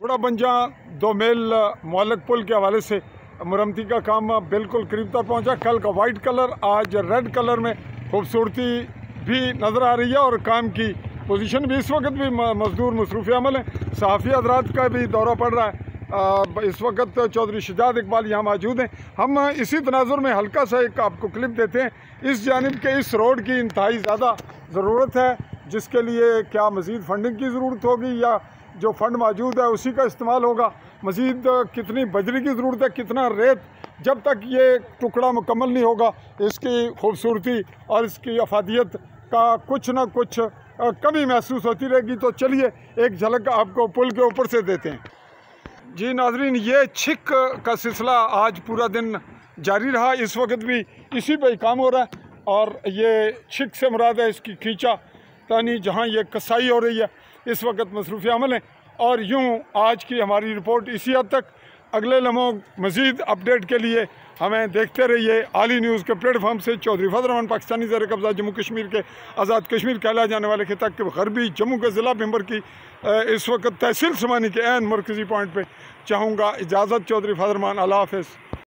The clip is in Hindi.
बड़ा बंजा 2 मील मोहल्लक पुल के हवाले से मुरम्मती का काम बिल्कुल करीब तक पहुंचा। कल का वाइट कलर आज रेड कलर में खूबसूरती भी नज़र आ रही है और काम की पोजीशन भी इस वक्त भी मजदूर मसरूफ़ अमल है। सहाफ़ी हज़रात का भी दौरा पड़ रहा है। इस वक्त चौधरी शुजात इकबाल यहाँ मौजूद हैं। हम इसी तनाजुर में हल्का सा एक आपको क्लिप देते हैं। इस जानिब के इस रोड की इंतहाई ज़्यादा ज़रूरत है, जिसके लिए क्या मज़ीद फंडिंग की ज़रूरत होगी या जो फंड मौजूद है उसी का इस्तेमाल होगा। मज़ीद कितनी बजरी की ज़रूरत है, कितना रेत, जब तक ये टुकड़ा मुकम्मल नहीं होगा इसकी खूबसूरती और इसकी अफादियत का कुछ ना कुछ कमी महसूस होती रहेगी। तो चलिए एक झलक आपको पुल के ऊपर से देते हैं। जी नाजरीन, ये छिक का सिलसिला आज पूरा दिन जारी रहा। इस वक्त भी इसी पे काम हो रहा है और ये छिक से मुराद है इसकी खींचा तानी, जहाँ ये कसाई हो रही है इस वक्त मसरूफ़ अमल है। और यूँ आज की हमारी रिपोर्ट इसी हद तक। अगले लम्हों मज़ीद अपडेट के लिए हमें देखते रहिए आली न्यूज़ के प्लेटफॉर्म से। चौधरी फजल रहमान पाकिस्तानी ज़ेर कब्ज़ा जम्मू कश्मीर के आज़ाद कश्मीर कहलाए जाने वाले खिता के गरबी जम्मू के ज़िला मेंबर की इस वक्त तहसील समानी के ऐन मरकज़ी पॉइंट पर चाहूँगा इजाज़त। चौधरी फजल रहमान, अल्लाह हाफ़िज़।